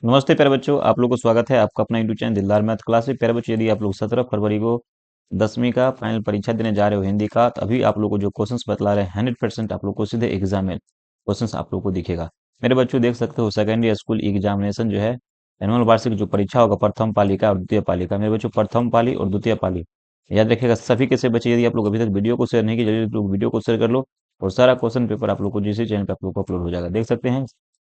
नमस्ते प्यारे बच्चों, आप लोग को स्वागत है आपका अपना यूट्यूब चैनल दिलदार मैथ क्लास में। प्यारे बच्चों, यदि आप लोग 17 फरवरी को 10वीं का फाइनल परीक्षा देने जा रहे हो हिंदी का, तो अभी आप लोग को जो क्वेश्चंस बतला रहे हैं 100% आप लोग को सीधे एग्जाम में क्वेश्चंस आप लोग को दिखेगा। मेरे बच्चों देख सकते हो सेकेंडरी स्कूल एग्जामिनेशन जो है एनुअल वार्षिक जो परीक्षा होगा प्रथम पाली का और द्वितीय पाली का, मेरे बच्चों प्रथम पाली और द्वितीय पाली याद रखिएगा सभी के से बच्चे। यदि आप लोग अभी तक वीडियो को शेयर नहीं किए, जल्दी लोग वीडियो को शेयर कर लो और सारा क्वेश्चन पेपर आप लोग को जिस चैनल पे आप लोग को अपलोड हो जाएगा। देख सकते हैं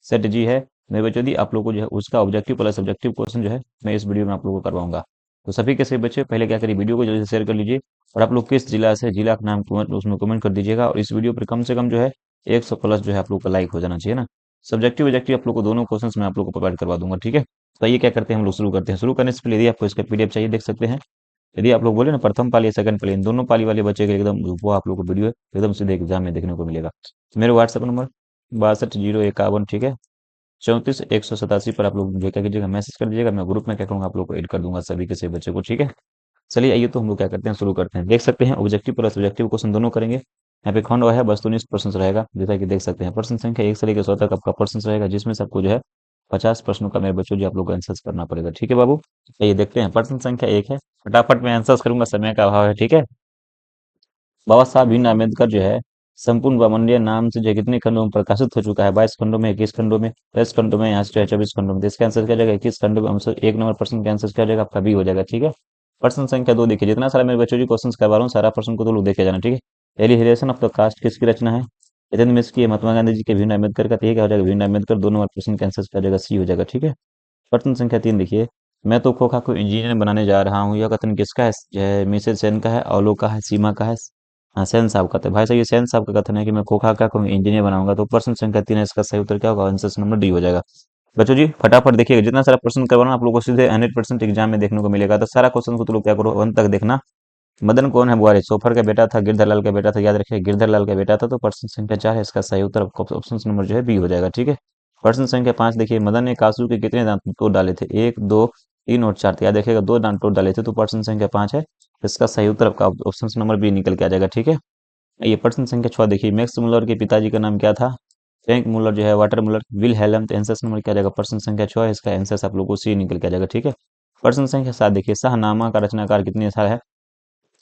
सेट जी है मेरे बच्चों, यदि आप लोग को जो है उसका ऑब्जेक्टिव प्लस सब्जेक्टिव क्वेश्चन जो है मैं इस वीडियो में आप लोगों को करवाऊंगा। तो सभी के सभी बच्चे पहले क्या करिए, वीडियो को जल्दी से शेयर कर लीजिए और आप लोग किस जिला से जिला का नाम कमेंट उसमें कमेंट कर दीजिएगा। और इस वीडियो पर कम से कम जो है 100 प्लस जो है आप लोग का लाइक हो जाना चाहिए ना। सब्जेक्टिव ऑब्जेक्टिव आप लोग को दोनों क्वेश्चन मैं आप लोग को प्रोवाइड करवा दूंगा, ठीक है। तो ये क्या करते हैं, हम लोग शुरू करते हैं। शुरू करने से पहले यदि आपको इसका पीडीएफ चाहिए देख सकते हैं। यदि आप लोग बोले ना प्रथम पाली या सेकंड पाली, इन दोनों पाली वाले बच्चे के एकदम वो आप लोग को वीडियो एकदम सीधे एग्जाम में देखने को मिलेगा। तो मेरे व्हाट्सएप नंबर 62 051, ठीक है, 34 187 पर आप लोग मुझे क्या कीजिएगा, मैसेज कर दीजिएगा। मैं ग्रुप में क्या करूँगा, आप लोग को ऐड कर दूंगा सभी के सभी बच्चों को, ठीक है। चलिए आइए तो हम लोग क्या करते हैं, शुरू करते हैं। देख सकते हैं ऑब्जेक्टिव प्लस सब्जेक्टिव क्वेश्चन दोनों करेंगे। यहाँ पे खंड है वस्तुनिष्ठ प्रश्न रहेगा, जैसा कि देख सकते हैं। प्रश्न संख्या 1 से लेकर 100 तक आपका प्रश्न रहेगा, जिसमें से आपको जो है 50 प्रश्नों का मेरे बच्चों जो आप लोग को आंसर करना पड़ेगा, ठीक है बाबू। ये देखते हैं प्रश्न संख्या 1 है, फटाफट मैं आंसर करूंगा, समय का अभाव है, ठीक है। बाबा साहब भीमराव अम्बेडकर जो है संपूर्ण ब्रह्मांडीय नाम से जो है कितने खंडों में प्रकाशित हो चुका है, 22 खंडों में, 21 खंडों में, 10 खंडों में, यहाँ से जो है 24 खंडों में। तो इसका आंसर क्या जाएगा, 21 खंडों में। आंसर 1 नंबर प्रश्न का आंसर क्या जाएगा, आपका बी हो जाएगा, ठीक है। प्रश्न संख्या 2 देखिए, जितना सारा मेरे बच्चों जी क्वेश्चन करवा रहा हूँ सारा प्रश्न को तो लोग देखे जाना, ठीक है। एलिहिलेशन ऑफ द कास्ट किसकी रचना है, यतीन्द्र मिश्र की, महात्मा गांधी जी के, भीमराव अम्बेडकर का। तो ये क्या हो जाएगा, भीमराव अम्बेडकर। 2 नंबर प्रश्न का आंसर क्या हो जाएगा, सी हो जाएगा, ठीक है। प्रश्न संख्या 3 देखिए, मैं तो खोखा को इंजीनियर बनाने जा रहा हूँ, यह कथन किसका है, जो है मिसेज सेन का है, औलो का है, सीमा का है। हाँ, सेन साहब का। तो भाई साहब ये सेन साहब का कथन है कि मैं खोखा का को इंजीनियर बनाऊंगा। तो प्रश्न संख्या 3 है, इसका सही उत्तर क्या होगा, आंसर नंबर डी हो जाएगा। बच्चों जी फटाफट देखिएगा, जितना सारा प्रश्न करवाना आप लोगों को सीधे 100% एग्जाम में देखने को मिलेगा। तो सारा क्वेश्चन को तो लोग क्या करो, अंत तक देखना। मदन कौन है बुआरी, सोफर का बेटा था, गिरधर लाल का बेटा था, याद रखिए गिरधर लाल का बेटा था। तो प्रश्न संख्या 4 है, इसका सही उत्तर ऑप्शन नंबर जो है बी हो जाएगा, ठीक है। प्रश्न संख्या 5 देखिए, मदन ने कासू के कितने दांत तोड़ डाले थे, 1 2 3 और 4। तो याद रखिएगा 2 दांत तोड़ डाले थे। तो प्रश्न संख्या 5 है, इसका सही उत्तर आपका ऑप्शन नंबर बी निकल के आ जाएगा, ठीक है। ये प्रश्न संख्या 6 देखिए, मैक्स मुलर के पिताजी का नाम क्या था, फ्रैंक मुलर जो है, वाटर मुलर, विल हेलम। तो आंसर नंबर क्या आ जाएगा, प्रश्न संख्या 6 है, इसका आंसर आप लोग को सी निकल के आ जाएगा, ठीक है। प्रश्न संख्या 7 देखिए, शाहनामा का रचनाकार कितने साल है।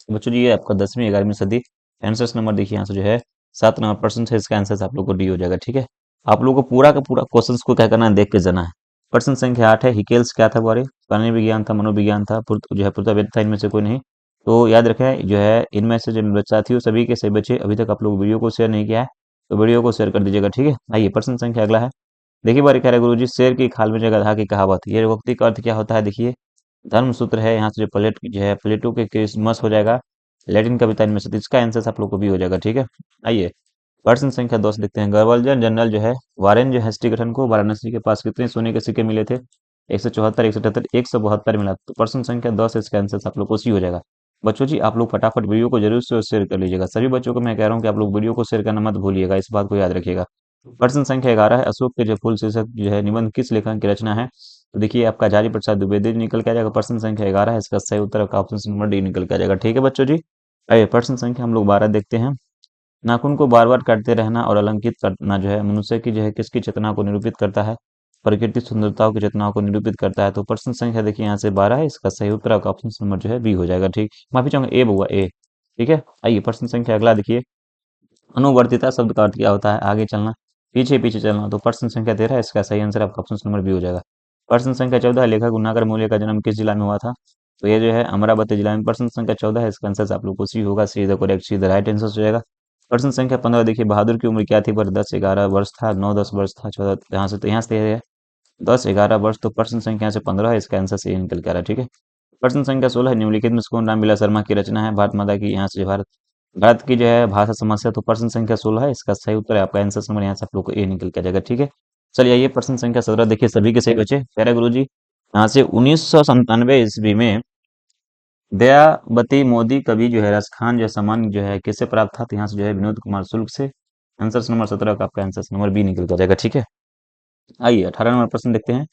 बच्चों जी ये आपका 10वीं 11वीं सदी। आंसर नंबर देखिए यहाँ से जो है 7 नंबर प्रश्न है, इसका आंसर आप लोग को डी हो जाएगा, ठीक है। आप लोगों को पूरा का पूरा क्वेश्चन को क्या करना है, देख के जाना है। प्रश्न संख्या 8 है, हिकेल्स क्या था बारे, प्राणी विज्ञान था, मनोविज्ञान था, जो है पुरातत्व था, इनमें से कोई नहीं। तो याद रखें जो है इनमें से जो बच्चा थी वो सभी के सभी बच्चे, अभी तक आप लोग वीडियो को शेयर नहीं किया है तो वीडियो को शेयर कर दीजिएगा, ठीक है। आइए प्रश्न संख्या अगला है। देखिए बारी कह रहे गुरु जी, शेर की खाल में जगह की कहावत, ये वक्ति का अर्थ क्या होता है। देखिए धर्म सूत्र है, यहाँ से जो प्लेट जो है प्लेटो के क्रिसमस हो जाएगा, लैटिन कविता इनमें से। तो इसका आंसर आप लोग को भी हो जाएगा, ठीक है। आइए प्रश्न संख्या 2 से देखते हैं, गवर्नर जनरल जो है वारेन जो हेस्टिंगटन को वाराणसी के पास कितने सोने के सिक्के मिले थे, 174, 178, 172 मिला। तो प्रश्न संख्या 10 है, इसका आंसर आप लोग को सी हो जाएगा। बच्चों जी आप लोग फटाफट वीडियो को जरूर से शेयर कर लीजिएगा। सभी बच्चों को मैं कह रहा हूँ कि आप लोग वीडियो को शेयर करना मत भूलिएगा, इस बात को याद रखिएगा। प्रश्न संख्या 11 है, अशोक के जो फूल शीर्षक जो है निबंध किस लेखक की रचना है। तो देखिए आपका जारी प्रसाद द्विवेदी निकल के आ जाएगा। प्रश्न संख्या 11 है, इसका सही उत्तर आपका ऑप्शन नंबर डी निकल के आ जाएगा, ठीक है बच्चों जी। आइए प्रश्न संख्या हम लोग 12 देखते हैं। नाखून को बार बार काटते रहना और अलंकित करना जो है मनुष्य की जो है किसकी चेतना को निरूपित करता है, प्रकृति सुंदरताओं की चेतनाओं को निरूपित करता है। तो प्रश्न संख्या देखिए यहाँ से 12 है, इसका सही उत्तर आपका ऑप्शन नंबर जो है बी हो जाएगा, ठीक। माफी चाहूंगा, ए हुआ ए, ठीक है। आइए प्रश्न संख्या अगला देखिए, अनुवर्तिता शब्द का अर्थ क्या होता है, आगे चलना, पीछे पीछे चलना। तो प्रश्न संख्या 13 है, इसका सही आंसर आपका ऑप्शन नंबर बी हो जाएगा। प्रश्न संख्या 14 है, लेखक गुनाकर मूल्य का जन्म किस जिला में हुआ था। तो ये जो है अमरावती जिला में। प्रश्न संख्या 14 है, इसका आंसर आप लोग को सी होगा, see the correct, see the right answer हो जाएगा। प्रश्न संख्या 15 देखिए, बहादुर की उम्र क्या थी, पर 10 11 वर्ष था, 9 10 वर्ष था, 14, यहाँ से 10 11 वर्ष। तो प्रश्न संख्या से 15 है, इसका आंसर सही निकल के आ रहा है, ठीक है। प्रश्न संख्या 16 है, निम्नलिखित में से कौन रामविलास शर्मा की रचना है, भारत माता की, यहाँ से भारत भारत की जो है भाषा समस्या। तो प्रश्न संख्या 16 है, इसका सही उत्तर है आपका आंसर नंबर यहाँ से आप लोग को ए निकल के आ जाएगा, ठीक है। चलिए आइए प्रश्न संख्या 17 देखिए, सभी के सही बचे प्यारे गुरु जी। यहाँ से 1997 ईस्वी में दयावती मोदी कवि जो है रस खान जो है सम्मान जो है किससे प्राप्त था। तो यहाँ से जो है विनोद कुमार शुल्क से। आंसर नंबर 17 का आपका आंसर नंबर बी निकल के आ जाएगा, ठीक है। आइए 18 नंबर प्रश्न देखते हैं,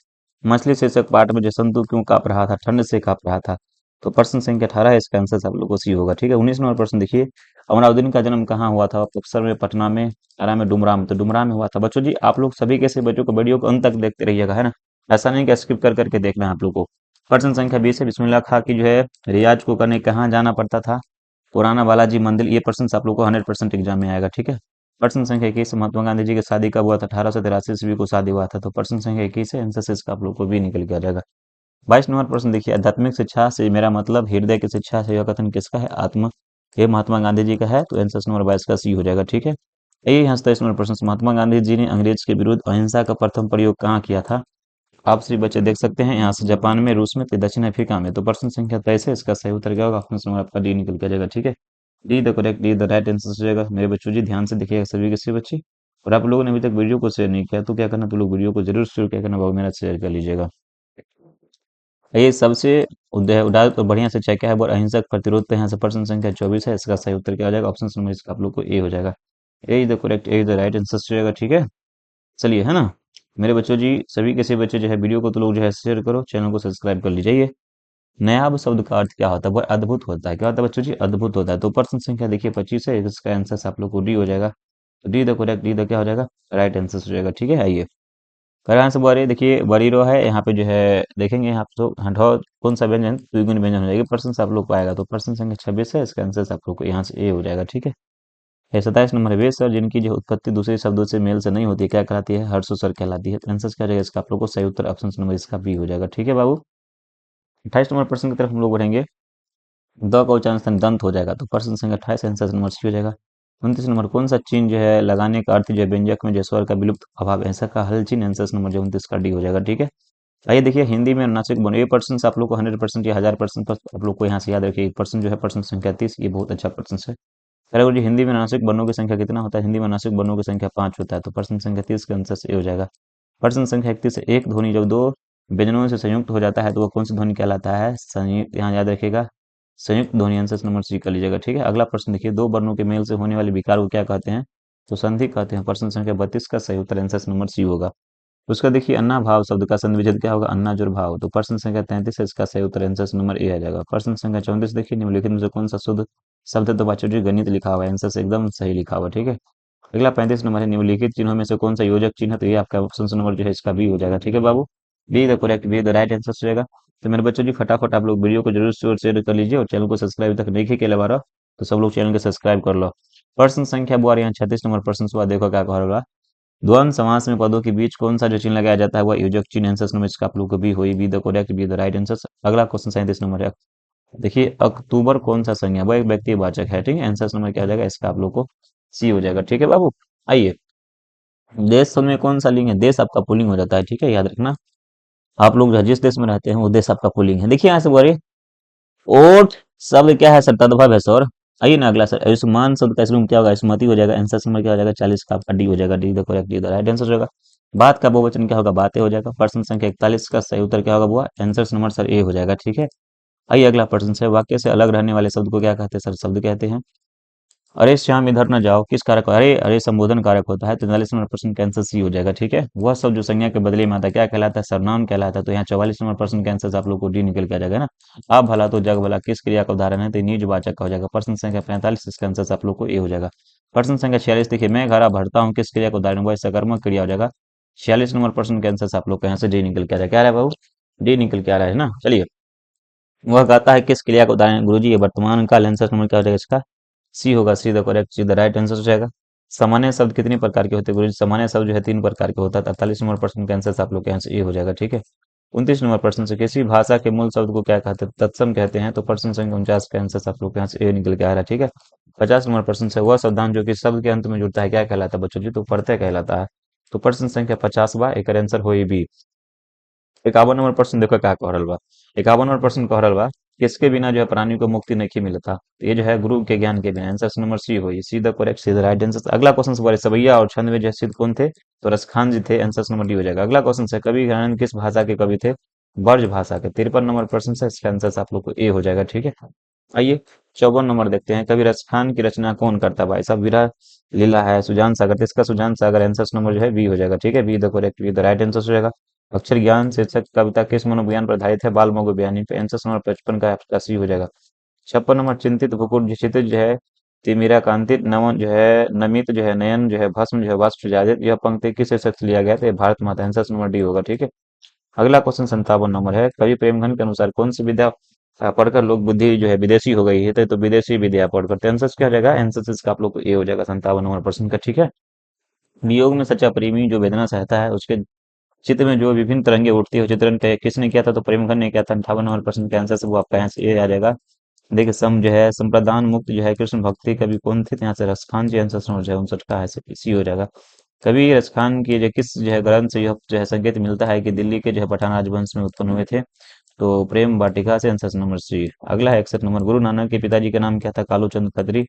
मछली शीर्षक पाठ में जो संतु क्यों काँप रहा था, ठंड से काँप रहा था। तो प्रश्न संख्या 18 है, इसका आंसर आप लोग को सी होगा, ठीक है। 19 नंबर प्रश्न देखिए, अमराउद्दीन का जन्म कहाँ हुआ था, बक्सर में, पटना में, आरा में, डुमरा में। तो डुमरा में हुआ था। बच्चों जी आप लोग सभी कैसे बच्चों को वीडियो को अंत तक देखते रहिएगा, है ना। ऐसा नहीं कि स्किप कर करके देखना है आप लोग को। प्रश्न संख्या 20 है, बिस्मिल्लाह खां की जो है रियाज को करने कहाँ जाना पड़ता था? पुराना बालाजी मंदिर। ये प्रश्न आप लोग को 100% एग्जाम में आएगा, ठीक है। प्रश्न संख्या 21, महात्मा गांधी जी की शादी कब हुआ था? 1883 ईस्वी को शादी हुआ था। तो प्रश्न संख्या 21 है, आंसर से इसका आप लोग को भी निकल के आ जाएगा। 22 नंबर प्रश्न देखिए, आध्यात्मिक शिक्षा से मेरा मतलब हृदय की शिक्षा से, यह कथन किसका है? आत्म, ये महात्मा गांधी जी का है, तो आंसर नंबर 22 का सी हो जाएगा, ठीक है। यही यहाँ 27 नंबर प्रश्न, महात्मा गांधी जी ने अंग्रेज के विरुद्ध अहिंसा का प्रथम प्रयोग कहाँ किया था? आप सभी बच्चे देख सकते हैं, यहाँ से जापान में, रूस में, तो दक्षिण अफ्रीका में। तो प्रश्न संख्या 23 है, इसका सही उत्तर क्या होगा? ऑप्शन नंबर आपका डी निकल के आ जाएगा, ठीक है। D the correct, D the right answer हो जाएगा। मेरे बच्चों जी ध्यान से देखिएगा सभी के सभी बच्चे। और आप लोगों ने अभी तक वीडियो को शेयर नहीं किया तो क्या करना, तो लोग वीडियो को जरूर शेयर क्या करना, मेरा शेयर कर लीजिएगा। ये सबसे उदार और बढ़िया से चेक है वो अहिंसक प्रतिरोध पे, यहाँ से प्रश्न संख्या 24 है, इसका सही उत्तर क्या हो जाएगा? ऑप्शन नंबर इसका आप लोग को ए हो जाएगा। A is the correct, A is the right answer हो जाएगा, ठीक है। चलिए, है ना। मेरे बच्चों जी, सभी के सभी बच्चे जो है वीडियो को तो लोग जो है शेयर करो, चैनल को सब्सक्राइब कर लीजिए। नायाब शब्द का अर्थ क्या होता है? वह अद्भुत होता है। क्या होता है बच्चों जी? अद्भुत होता है। तो प्रश्न संख्या देखिए 25 है, इसका आंसर आप लोग को डी हो जाएगा। तो D the correct, D the क्या हो जाएगा? राइट आंसर हो जाएगा, ठीक है। आइए, करेक्ट आंसर बोले, देखिए बड़ी रो है यहाँ पे जो है, देखेंगे आप तो हठौ कौन सा व्यंजन द्विगुण व्यंजन हो जाएगा, प्रश्न से आप लोग को आएगा। तो प्रश्न संख्या 26 है, इसका आंसर आप लोग को यहाँ से ए हो जाएगा, ठीक है। 27 नंबर है, वे सर जिनकी जो उत्पत्ति दूसरे शब्दों से मेल से नहीं होती क्या कहलाती है? हर्षो सर कहलाती है। तो आंसर क्या हो जाएगा इसका? आप लोग को सही उत्तर ऑप्शन नंबर इसका बी हो जाएगा, ठीक है बाबू। 28 नंबर प्रश्न की तरफ हम लोग बढ़ेंगे। द का उच्चारण स्थान दंत हो जाएगा, तो प्रश्न संख्या 28 आंसर नंबर सी हो जाएगा। 29 नंबर, कौन सा चिन्ह जो है लगाने का अर्थ जो है व्यंजक में जो स्वर का विलुप्त अभाव, ऐसा का हल चिन्ह, आंसर नंबर जो 29 का डी हो जाएगा, ठीक है। आइए देखिए, हिंदी में अनुनासिक बनो, ये पर्सन आप लोग को 100% या 1000% पर आप लोग को यहाँ से याद रखिए। पर्सन जो है प्रश्न संख्या 30, ये बहुत अच्छा पर्सन है। अरे गुरु जी, हिंदी में अनुनासिक वर्णों की संख्या कितना होता है? हिंदी में अनुनासिक वर्णों की संख्या 5 होता है। तो प्रश्न संख्या 30 का आंसर ए हो जाएगा। प्रश्न संख्या 31 है, एक ध्वनि जब दो व्यंजनों से संयुक्त हो जाता है तो वह कौन सी ध्वनि कहलाता है? संयुक्त, यहाँ याद रखिएगा, संयुक्त ध्वनि, आंसर नंबर सी कर लीजिएगा, ठीक है। अगला प्रश्न देखिए, दो वर्णों के मेल से होने वाले विकार को क्या कहते हैं? तो संधि कहते हैं। प्रश्न संख्या 32 का सही उत्तर आंसर नंबर सी होगा। उसका देखिए, अन्ना भाव शब्द का संधि विच्छेद क्या होगा? अन्ना जोर भाव। तो प्रश्न संख्या 33 है, इसका सही उत्तर आंसर नंबर ए आ जाएगा। प्रश्न संख्या 34 देखिए, निम्नलिखित में से कौन सा शुद्ध शब्द है? तो बच्चों जी गणित लिखा हुआ है, आंसर से एकदम सही लिखा हुआ है, ठीक है। अगला 35 नंबर है, निम्नलिखित चिन्हों में से कौन सा योजक चिन्ह है? तो ये आपका ऑप्शन नंबर जो है इसका बी हो जाएगा, ठीक है बाबू। B the correct, B the right answer हो जाएगा। तो मेरे बच्चों जी, फटाफट आप लोग वीडियो को जरूर शेयर कर लीजिए, और चैनल को सब्सक्राइब तक नहीं किया बारह, तो सब लोग चैनल को सब्सक्राइब कर लो। प्रश्न संख्या बुआ यहाँ 36 नंबर प्रश्न हुआ, देखो क्या कह रहा। द्वंद्व समास में पदों के बीच कौन सा जो चिन्ह लगाया जाता है वह योजक चिन्ह, आंसर नंबर इसका आप लोग को बी हुई, B the correct, B the right answer. अगला क्वेश्चन 37 नंबर है, देखिए अक्टूबर कौन सा संज्ञा, वह एक व्यक्ति वाचक है, ठीक है। आंसर नंबर क्या हो जाएगा इसका? आप लोग को सी हो जाएगा, ठीक है बाबू। आइए, देश शब्द में कौन सा लिंग है? देश आपका पुल्लिंग हो जाता है, ठीक है, याद रखना। आप लोग जो जिस देश में रहते हैं वो देश आपका पुल्लिंग है। देखिए यहाँ से बोलिए, ओट शब्द क्या है सर? तद्भव है सर। आइए ना अगला सर, आयुष्मान शब्द का इसमें क्या होगा? स्मृति हो जाएगा। आंसर नंबर क्या हो जाएगा? 40 का आपका डी हो जाएगा, D the correct, D the right answer हो जाएगा। बात का बहुवचन क्या होगा? बातें हो जाएगा। प्रश्न संख्या 41 का सही उत्तर क्या होगा? बुआ, आंसर नंबर सर ए हो जाएगा, ठीक है। आइए अगला प्रश्न है, वाक्य से अलग रहने वाले शब्द को क्या कहते हैं? सर शब्द कहते हैं। अरे श्याम इधर न जाओ किस कारक? अरे अरे संबोधन कारक होता है। 43 नंबर प्रश्न का आंसर सी हो जाएगा, ठीक है। वह सब जो संज्ञा के बदले में आता है क्या कहलाता है? सर्वनाम कहलाता है। तो यहाँ 44 नंबर प्रश्न का आंसर आप लोग को डी निकल के आ जाएगा ना। आप भला तो जग भला किस क्रिया का उदाहरण है? तो निजवाचक का हो जाएगा। प्रश्न संख्या 45, इसका आंसर आप लोग को ए हो जाएगा। प्रश्न संख्या 46 देखिए, मैं घड़ा भरता हूँ किस क्रिया का उदाहरण? वह सकर्मक क्रिया हो जाएगा। 46 नंबर प्रश्न का आंसर आप लोग को यहाँ से डी निकल के आ जाएगा। क्या आ रहा है बाबू? डी निकल के आ रहा है ना। चलिए, वह कहता है किस क्रिया का उदाहरण? गुरुजी ये वर्तमान काल, आंसर नंबर क्या हो जाएगा इसका? सी होगा, see the correct, see the right answer हो जाएगा। सामान्य शब्द कितनी प्रकार के होते हैं गुरुजी? सामान्य शब्द जो है 3 प्रकार के होता है। 48 नंबर प्रश्न का आंसर आप लोग के यहाँ से ए हो जाएगा, ठीक है। 29 नंबर प्रश्न से, किसी भाषा के मूल शब्द को क्या कहते हैं? तत्सम कहते हैं। तो प्रश्न संख्या 49 का आंसर आप लोग के यहाँ से ए निकल के आ रहा है, ठीक है। 50 नंबर प्रश्न से, वह शब्दांश जो कि शब्द के अंत में जुड़ता है क्या कहलाता है बच्चों जी? तो प्रत्यय कहलाता है। तो प्रश्न संख्या 50 एक आंसर हो बी। 51 नंबर प्रश्न देखो क्या कह रहल बा। 51 नंबर प्रश्न कह रहल बा, किसके बिना जो है प्राणी को मुक्ति नहीं मिलता? तो ये जो है गुरु के ज्ञान के बिना। आंसर नंबर सी होई, see the correct, see the right answer. अगला क्वेश्चन से बोले, सवैया और छंद में जो है सिद्ध कौन थे? तो रसखान जी थे। आंसर नंबर डी हो जाएगा। अगला क्वेश्चन है, कवि घराने किस भाषा के कवि थे? ब्रज भाषा के। 53 नंबर प्रश्न से, इसका आंसर आप लोग को ए हो जाएगा, ठीक है। आइए 54 नंबर देखते हैं, कवि रसखान की रचना कौन करता है? भाई साहब, विरह लीला है, सुजान सागर। तो इसका सुजान सागर आंसर नंबर जो है बी हो जाएगा, ठीक है। B the correct, B the right answer हो जाएगा। अक्षर ज्ञान शीर्षक कविता किस मनोविज्ञान पर आधारित है? बाल मनोविज्ञानी पे। आंसर नंबर 55 का आपका सी हो जाएगा। 56 नंबर, चिंतित भुकुर क्षितिज जो है तिमिरा कांतित, नमन जो है नमित जो है नयन जो है भस्म जो है वस्त्र जाजित, यह पंक्ति किस शीर्षक से लिया गया था? ये भारत माता। आंसर नंबर डी होगा, ठीक है। अगला क्वेश्चन 57 नंबर है, कवि प्रेमचंद के अनुसार कौन सी विद्या पढ़कर लोग बुद्धि जो है विदेशी हो गई है, तो विदेशी विद्या पढ़कर। तो आंसर क्या हो जाएगा, आंसर इसका आप लोग को ये हो जाएगा 57 नंबर प्रश्न का, ठीक है। वियोग में सच्चा प्रेमी जो वेदना सहता है, उसके चित्र में जो विभिन्न तरंगे उठती है, चित्रण किसने किया था, तो प्रेमचंद ने किया था। 58 नंबर प्रश्न का आंसर से वो आपका आंसर ये आ जाएगा। देखिए सम जो है संप्रदान मुक्त जो है कृष्ण भक्ति कवि कौन थे, तो यहाँ से रसखान जी आंसर जो है 59 का है इसी हो जाएगा। कवि रसखान की जो किस जो है ग्रंथ से यह जो है संकेत मिलता है कि दिल्ली के जो है पठान राजवंश में उत्पन्न हुए थे, तो प्रेम वाटिका से। Answer number C. अगला है 61 नंबर, गुरु नानक के पिताजी का नाम क्या था, कालू चंद खत्री।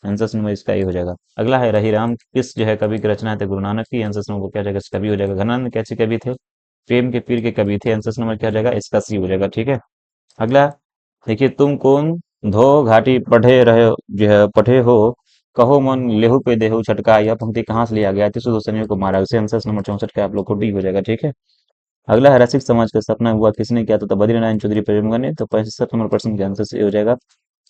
आंसर नंबर इसका ये हो जाएगा। अगला है रही राम किस जो है कवि की रचना है, तो गुरु नानक की। आंसर नंबर क्या हो जाएगा, इसका भी हो जाएगा। घनानंद कैसे कवि थे, प्रेम के पीर के कवि थे। आंसर नंबर क्या हो जाएगा, इसका सी हो जाएगा, ठीक है। अगला देखिए, तुम कौन धो घाटी पढ़े रहे जो है पढ़े हो, कहो मन लेहू पे देहू छटका। यह पंक्ति कहाँ से लिया गया है, तीसरे दोस्तों को मारा उसे। आंसर नंबर 64 का आप लोग को डी हो जाएगा, ठीक है। अगला है रसिक समाज का सपना हुआ किसने किया, तो बद्रीनारायण चौधरी प्रेमगढ़ ने। तो 65 नंबर प्रश्न के आंसर से ये हो जाएगा।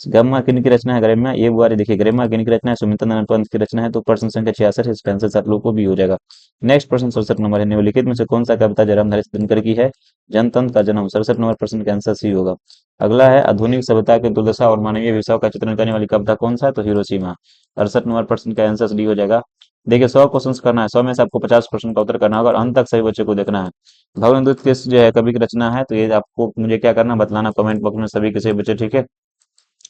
ग्राम्मा किन की रचना है, ग्राम्मा ये बुआरी। देखिए ग्राम्मा किन की रचना है, सुमित नारायण पंत की रचना है। तो प्रश्न संख्या 66, इसका आंसर आप लोग को भी हो जाएगा। नेक्स्ट प्रश्न 67 नंबर है, निम्नलिखित में से कौन सा कविता जयराम हरीश दिनकर की है, जनतंत्र का जन्म। 67 नंबर प्रश्न का आंसर सी होगा। अगला है आधुनिक सभ्यता की दुर्दशा और मानवीय विषयों का चित्रण करने वाली कविता कौन सा है, तो हिरोशिमा। 68 नंबर प्रश्न का आंसर डी हो जाएगा। देखिए 100 क्वेश्चन करना है, 100 में से आपको 50 प्रश्न का उत्तर करना होगा और अंत तक सभी बच्चे को देखना है। भगवान दूत किस जो है कवि की रचना है, तो ये आपको मुझे क्या करना बतलाना कमेंट बॉक्स में सभी किसी बच्चे, ठीक है।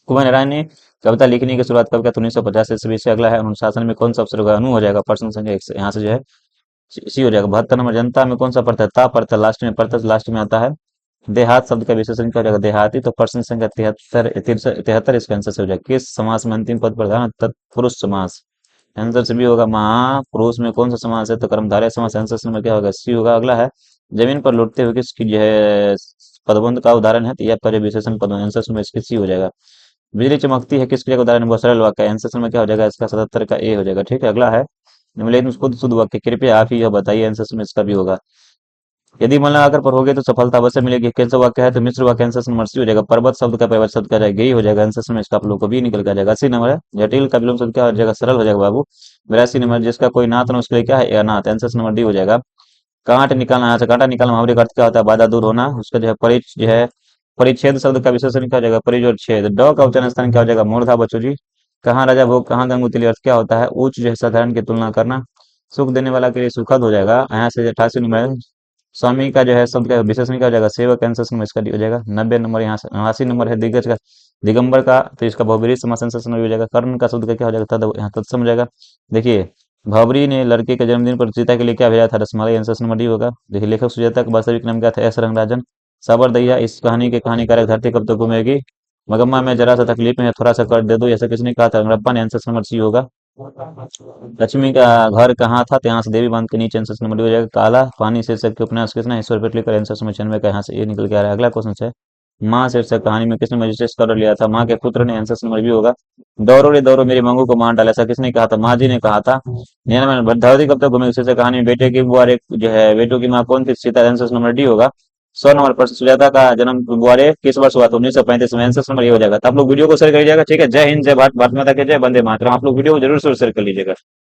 कुमार नारायण ने कविता लिखने की शुरुआत कब किया, 1950 ईस्वी से। अगला है अनुशासन में कौन सा अक्षर होगा, अनु हो जाएगा। प्रश्न संख्या एक से यहाँ से जो है सी हो जाएगा। 72 नंबर, जनता में कौन सा पड़ता है, ता पड़ता है लास्ट में, पड़ता लास्ट में आता है। देहात शब्द का विशेषण क्या हो जाएगा, देहाती। तो प्रश्न संख्या 73 इसका आंसर से हो जाएगा। किस समास में अंतिम पद प्रधान तत्पुरुष समास। आंसर से भी होगा। महापुरुष में कौन सा समास है, तो कर्मधारय समास। आंसर नंबर क्या होगा, सी होगा। अगला है जमीन पर लौटते हुए किसकी जो है पदबंध का उदाहरण है, तो यह पर विशेषण पद। आंसर नंबर इसकी सी हो जाएगा। बिजली चमकती है किस क्रिया का उदाहरण है, बहुत सरल वाक्य है। आंसर में क्या हो जाएगा, इसका 77 का ए हो जाएगा, ठीक है। अगला है निम्नलिखित में खुद शुद्ध वाक्य कृपया आप ही यह बताइए। आंसर में इसका भी होगा। यदि मन लगाकर पढ़ोगे तो सफलता अवश्य मिलेगी। कैसा वाक्य है, तो मिश्र वाक्य। आंसर नंबर सी हो जाएगा। पर्वत शब्द का पर्वत शब्द का जाएगा यही हो जाएगा। आंसर में इसका आप लोग को भी निकल कर जाएगा। 80 नंबर है, जटिल का विलोम शब्द क्या हो जाएगा, सरल हो जाएगा बाबू। 82 नंबर, जिसका कोई नाथ ना उसके लिए क्या है, अनाथ। आंसर नंबर डी हो जाएगा। कांट निकालना, यहाँ से कांटा निकालना मुहावरे का अर्थ क्या होता है, बाधा दूर होना। उसका जो है परिच जो है परिच्छेद शब्द का विशेषण क्या हो जाएगा, परिजोड़ छेद। ड का उच्चारण स्थान क्या हो जाएगा, मूर्धा बच्चों जी। कहाँ राजा भोग कहाँ गंगू तिली, अर्थ क्या होता है, उच्च जो है साधारण की तुलना करना। सुख देने वाला के लिए सुखद हो जाएगा। यहाँ से 88 नंबर, स्वामी का जो है शब्द का विशेषण क्या हो जाएगा, सेवक। आंसर नंबर इसका डी हो जाएगा। 90 नंबर, यहाँ से 89 नंबर है दिग्गज का दिगंबर का, तो इसका बहुब्रीहि समास। आंसर नंबर हो जाएगा। कर्ण का शब्द का क्या हो जाएगा, तद। यहाँ तत्सम हो जाएगा। देखिए भावरी ने लड़के के जन्मदिन पर सीता के लिए क्या भेजा था, रसमलाई। आंसर नंबर डी होगा। देखिए लेखक सुजाता का वास्तविक नाम क्या था, एस रंगराजन। साबर दैया इस कहानी के कहानीकार धरती कब तक घूमेगी। मगम्मा में जरा सा तकलीफ में है, थोड़ा सा कर दे दो, ऐसा किसने कहा था, रंगरप्पा ने। आंसर नंबर सी होगा। लक्ष्मी का घर कहाँ था, तो यहाँ से देवी बांध के नीचे। आंसर नंबर डी हो जाएगा। काला पानी शीर्षक के उपन्यास किसने, ईश्वर पेटली का। आंसर नंबर 96 का यहाँ से ये निकल के आ रहा है। अगला क्वेश्चन है, माँ शीर्षक कहानी में किसने मजिस्ट्रेट कर लिया था, माँ के पुत्र ने। आंसर नंबर भी होगा। दौड़ो रे दौड़ो मेरी मंगू को मार डाला, ऐसा किसने कहा था, माँ जी ने कहा था। 99 धरती कब तक घूमेगी शीर्षक कहानी में बेटे की बुआ रे जो है बेटों की माँ कौन थी, सीता। आंसर नंबर डी होगा। 100 नंबर प्रश्न, सुजाता का जन्म बुआरे किस वर्ष हुआ था, 1935 में। आंसर नंबर ये हो जाएगा। तो आप लोग वीडियो को शेयर करिएगा, ठीक है। जय हिंद, जय भारत, भारत माता के जय, वंदे मातरम। आप लोग वीडियो को जरूर शेयर कर लीजिएगा।